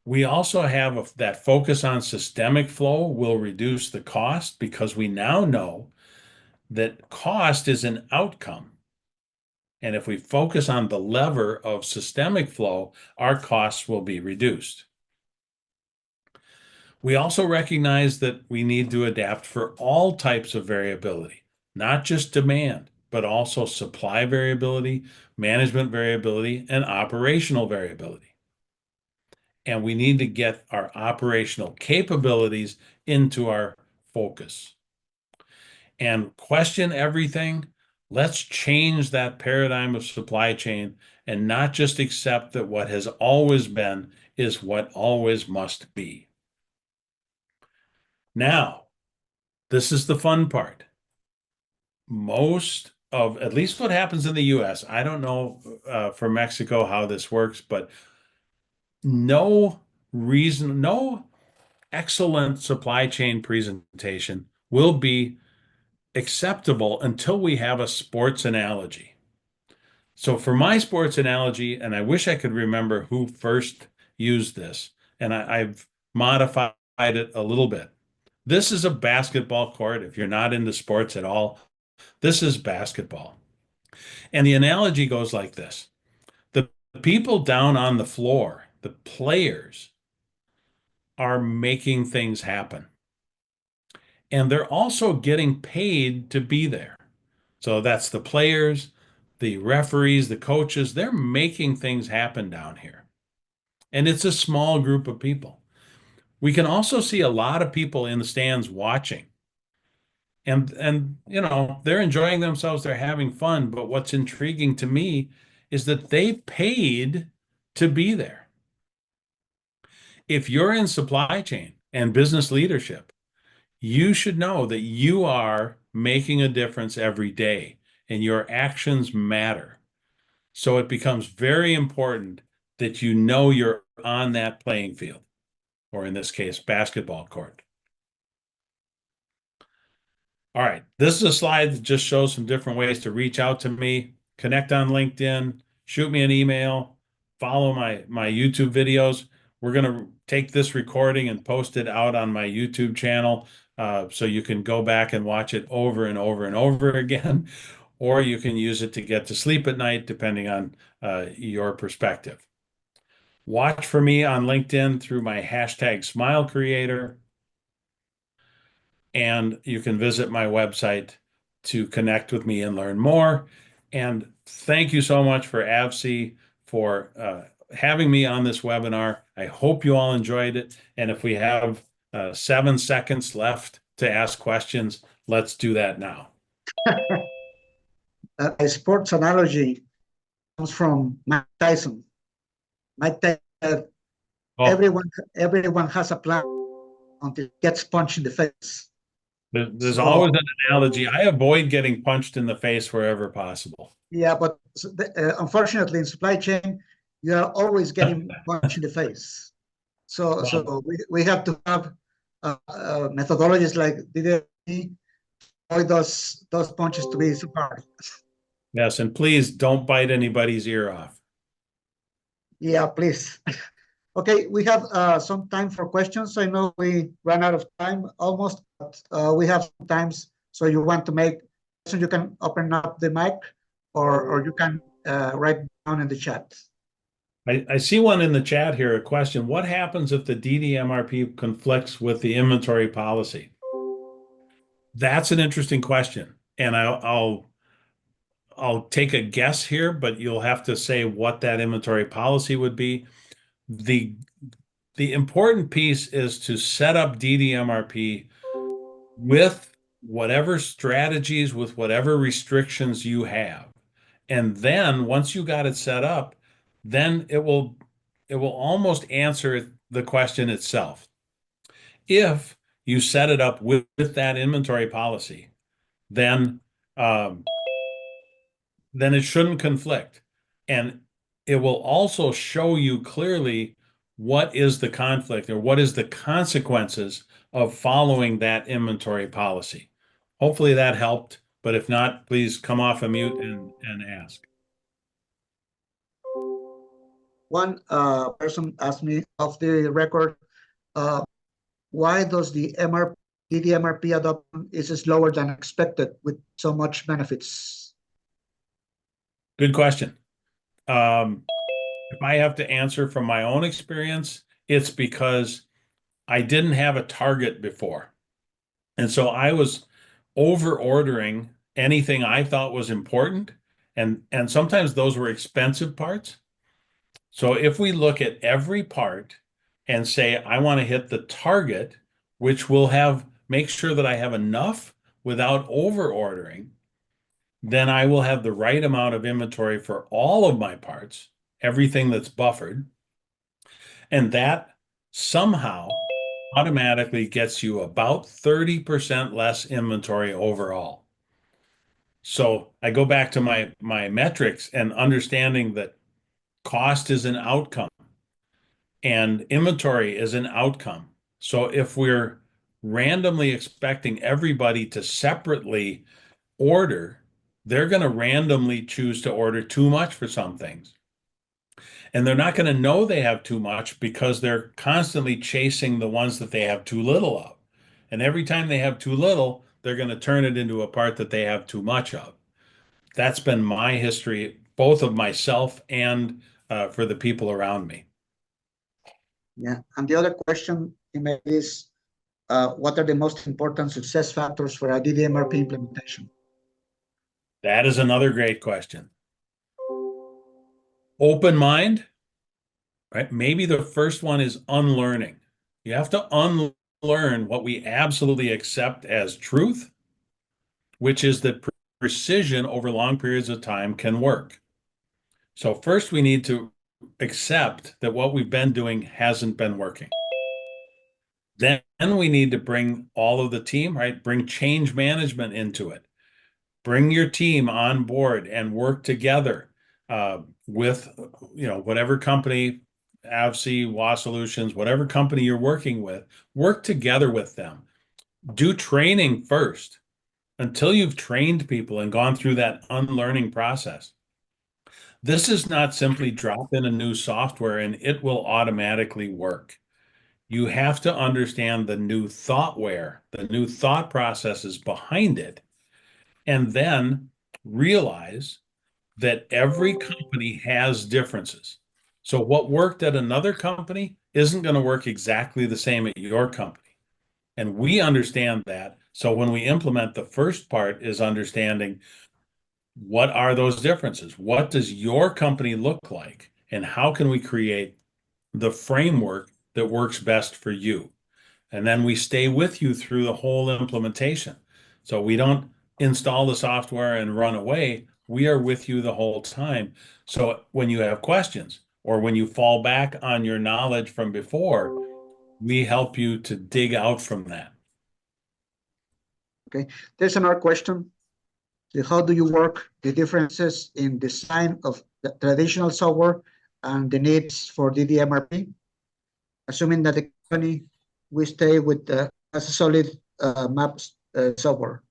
We also have that focus on systemic flow will reduce the cost because we now know that cost is an outcome. And if we focus on the lever of systemic flow, our costs will be reduced. We also recognize that we need to adapt for all types of variability, not just demand, but also supply variability, management variability, and operational variability. and we need to get our operational capabilities into our focus and question everything. Let's change that paradigm of supply chain and not just accept that what has always been is what always must be. Now, this is the fun part. Most of, at least what happens in the US, I don't know for Mexico how this works, but no reason, no excellent supply chain presentation will be acceptable until we have a sports analogy. So for my sports analogy, and I wish I could remember who first used this, and I've modified it a little bit. This is a basketball court. If you're not into sports at all, this is basketball. And the analogy goes like this. The people down on the floor, the players, are making things happen. And they're also getting paid to be there. So that's the players, the referees, the coaches, they're making things happen down here. And it's a small group of people. We can also see a lot of people in the stands watching. And they're enjoying themselves, they're having fun, but what's intriguing to me is that they paid to be there. If you're in supply chain and business leadership, you should know that you are making a difference every day and your actions matter. So it becomes very important that you know you're on that playing field, or in this case, basketball court. All right, this is a slide that just shows some different ways to reach out to me, connect on LinkedIn, shoot me an email, follow my YouTube videos. We're going to take this recording and post it out on my YouTube channel so you can go back and watch it over and over and over again, or you can use it to get to sleep at night, depending on your perspective. Watch for me on LinkedIn through my hashtag Smile Creator. And you can visit my website to connect with me and learn more. And thank you so much for AVCI for having me on this webinar. I hope you all enjoyed it. And if we have 7 seconds left to ask questions, let's do that now. A sports analogy comes from Mike Tyson. Mike Tyson said, everyone has a plan until it gets punched in the face. There's always an analogy. I avoid getting punched in the face wherever possible. Yeah, but unfortunately in supply chain, you are always getting punched in the face. So we have to have methodologies like DDP, avoid those punches to be so hard. Yes, and please don't bite anybody's ear off. Yeah, please. Okay, we have some time for questions. I know we ran out of time almost, but we have some times. So you want to make so you can open up the mic, or you can write down in the chat. I see one in the chat here, a question. What happens if the DDMRP conflicts with the inventory policy? That's an interesting question. And I'll take a guess here, but you'll have to say what that inventory policy would be. The important piece is to set up DDMRP with whatever strategies, with whatever restrictions you have. And then once you got it set up, then it will almost answer the question itself. If you set it up with that inventory policy, then it shouldn't conflict. And it will also show you clearly what is the conflict or what is the consequences of following that inventory policy. Hopefully that helped, but if not, please come off of mute and ask. One person asked me off the record, why does the DDMRP adoption is slower than expected with so much benefits? Good question. If I have to answer from my own experience, it's because I didn't have a target before. And so I was over ordering anything I thought was important. And sometimes those were expensive parts. So if we look at every part and say, I want to hit the target, which will make sure that I have enough without over ordering, then I will have the right amount of inventory for all of my parts, everything that's buffered. And that somehow automatically gets you about 30% less inventory overall. So I go back to my metrics and understanding that cost is an outcome and inventory is an outcome. So if we're randomly expecting everybody to separately order, they're going to randomly choose to order too much for some things. And they're not going to know they have too much because they're constantly chasing the ones that they have too little of. And every time they have too little, they're going to turn it into a part that they have too much of. That's been my history, both of myself and for the people around me. Yeah, and the other question is, what are the most important success factors for a DDMRP implementation? That is another great question. Open mind, right? Maybe the first one is unlearning. You have to unlearn what we absolutely accept as truth, which is that precision over long periods of time can work. So first we need to accept that what we've been doing hasn't been working. Then we need to bring all of the team, right? Bring change management into it. Bring your team on board and work together with, whatever company, AVCI, WA Solutions, whatever company you're working with, work together with them. Do training first until you've trained people and gone through that unlearning process. This is not simply drop in a new software and it will automatically work. You have to understand the new thoughtware, the new thought processes behind it, and then realize that every company has differences. So what worked at another company isn't going to work exactly the same at your company. And we understand that. So when we implement, the first part is understanding what are those differences? What does your company look like? And how can we create the framework that works best for you? And then we stay with you through the whole implementation. So we don't install the software and run away. We are with you the whole time. So when you have questions or when you fall back on your knowledge from before, we help you to dig out from that. Okay, there's another question. How do you work the differences in design of the traditional software and the needs for DDMRP? Assuming that the company we stay with a solid maps software.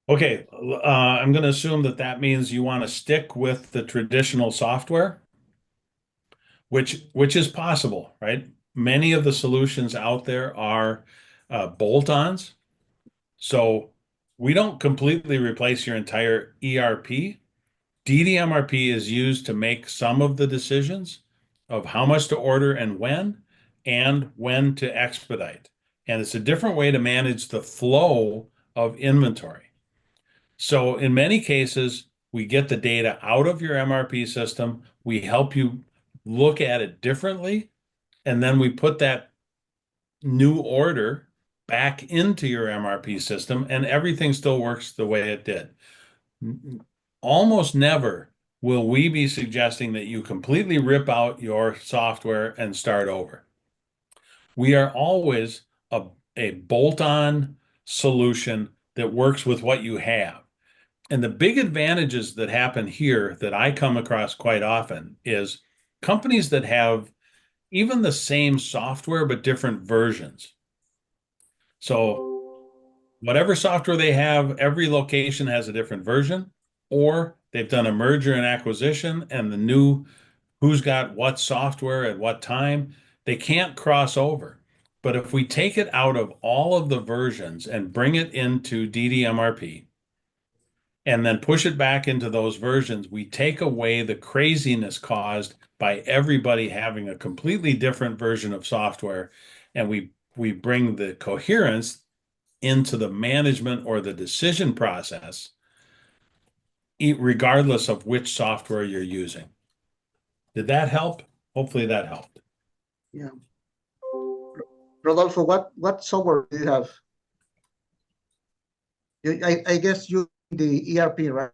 Okay, I'm going to assume that means you want to stick with the traditional software, which is possible, right? Many of the solutions out there are bolt-ons. So we don't completely replace your entire ERP. DDMRP is used to make some of the decisions of how much to order and when to expedite. And it's a different way to manage the flow of inventory. So in many cases, we get the data out of your MRP system. We help you look at it differently. And then we put that new order back into your MRP system and everything still works the way it did. Almost never will we be suggesting that you completely rip out your software and start over. We are always a bolt-on solution that works with what you have. And the big advantages that happen here that I come across quite often is companies that have even the same software, but different versions. So whatever software they have, every location has a different version, or they've done a merger and acquisition and the new who's got what software at what time, they can't cross over. But if we take it out of all of the versions and bring it into DDMRP and then push it back into those versions, we take away the craziness caused by everybody having a completely different version of software, and we bring the coherence into the management or the decision process, regardless of which software you're using. Did that help? Hopefully that helped. Yeah. Rodolfo, what software do you have? I guess you the ERP, right?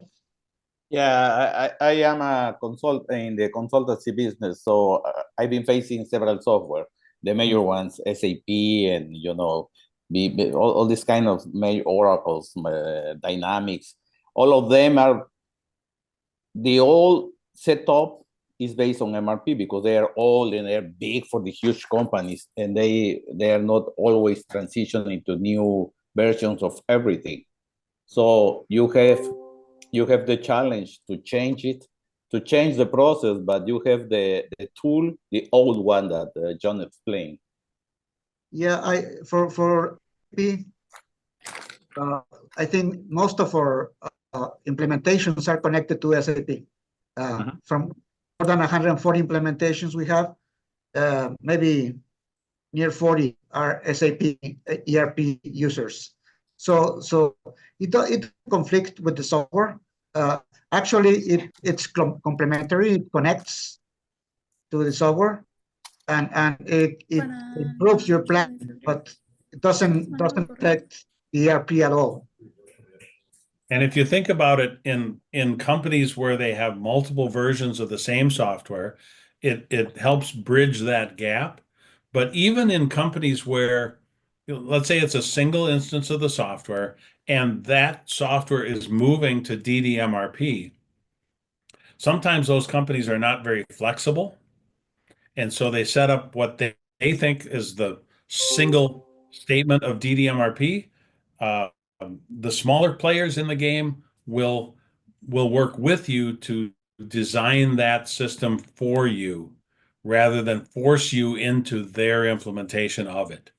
Yeah, I am a consult in the consultancy business, so I've been facing several software, the major ones, SAP, and all this kind of major Oracles, Dynamics. All of them are, the old setup is based on MRP because they are old and they're big for the huge companies, and they are not always transitioning to new versions of everything. So you have the challenge to change it, to change the process, but you have the tool, the old one that John explained. Yeah, for ERP, I think most of our implementations are connected to SAP. From more than 140 implementations we have, maybe near 40 are SAP ERP users. So it conflicts with the software. Actually, it's complementary. It connects to the software, and it improves your plan, but it doesn't affect the ERP at all. And if you think about it, in companies where they have multiple versions of the same software, it helps bridge that gap. But even in companies where, let's say it's a single instance of the software, and that software is moving to DDMRP, sometimes those companies are not very flexible. And so they set up what they think is the single statement of DDMRP. The smaller players in the game will work with you to design that system for you rather than force you into their implementation of it.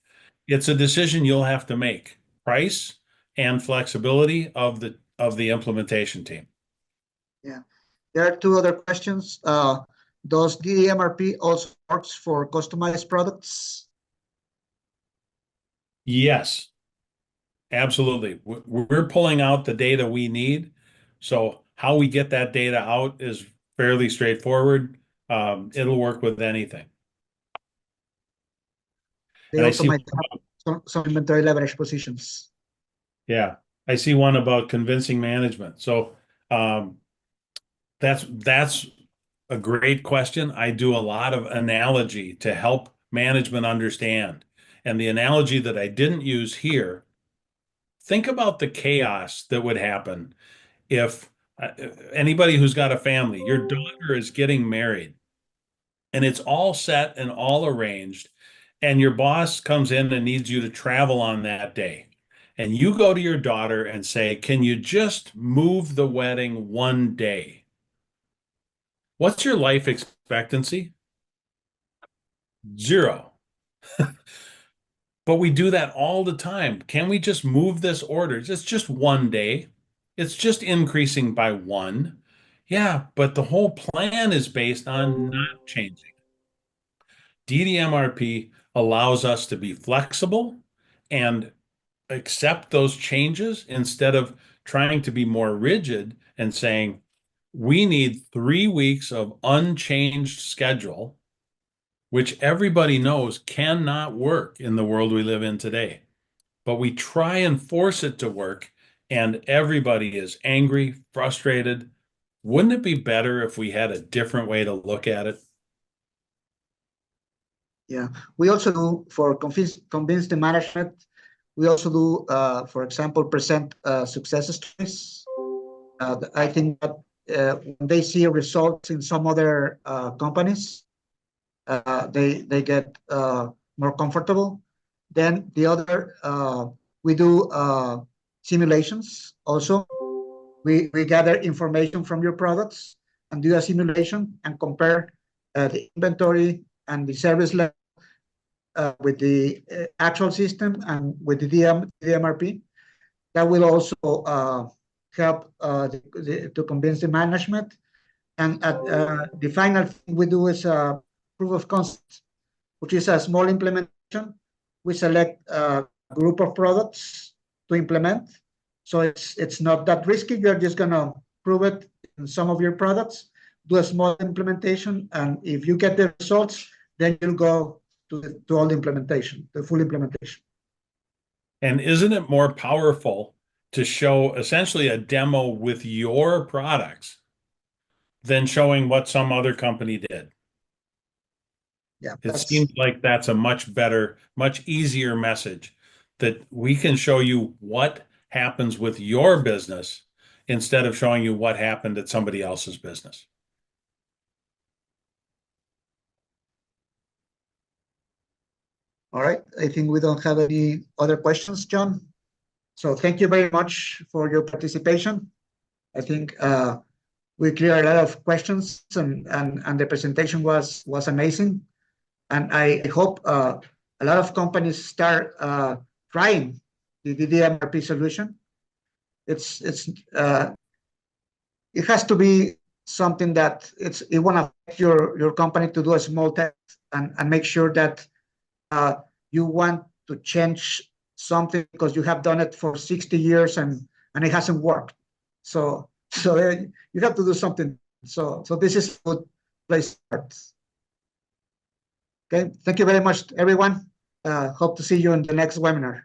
It's a decision you'll have to make, price and flexibility of the implementation team. Yeah. There are two other questions. Does DDMRP also works for customized products? Yes, absolutely. We're pulling out the data we need. So how we get that data out is fairly straightforward. It'll work with anything. They And I also see, might have some inventory leverage positions. yeah, I see one about convincing management. So that's a great question. I do a lot of analogy to help management understand. And the analogy that I didn't use here, think about the chaos that would happen if anybody who's got a family, your daughter is getting married and it's all set and all arranged, and your boss comes in and needs you to travel on that day. And you go to your daughter and say, "Can you just move the wedding one day?" What's your life expectancy? 0. But we do that all the time. Can we just move this order? It's just one day. It's just increasing by 1. Yeah, but the whole plan is based on not changing. DDMRP allows us to be flexible and accept those changes instead of trying to be more rigid and saying, we need 3 weeks of unchanged schedule, which everybody knows cannot work in the world we live in today. But we try and force it to work, and everybody is angry, frustrated. Wouldn't it be better if we had a different way to look at it? Yeah, we also do for convince the management. We also do, for example, present success stories. I think that when they see results in some other companies, they get more comfortable. Then the other, we do simulations also. We gather information from your products and do a simulation and compare the inventory and the service level with the actual system and with the DMRP. That will also help to convince the management. And the final thing we do is a proof of concept, which is a small implementation. We select a group of products to implement. So it's not that risky. You're just going to prove it in some of your products. do a small implementation, and if you get the results, then you'll go to all the implementation, the full implementation. And isn't it more powerful to show essentially a demo with your products than showing what some other company did? Yeah, It seems like that's a much better, much easier message, that we can show you what happens with your business instead of showing you what happened at somebody else's business. all right. I think we don't have any other questions, John. So thank you very much for your participation. I think we cleared a lot of questions, and the presentation was amazing. And I hope a lot of companies start trying the DMRP solution. It has to be something that it want to affect your company to do a small test and make sure that you want to change something because you have done it for 60 years and it hasn't worked. So you have to do something. So this is a good place to start. Okay, thank you very much, everyone. Hope to see you in the next webinar.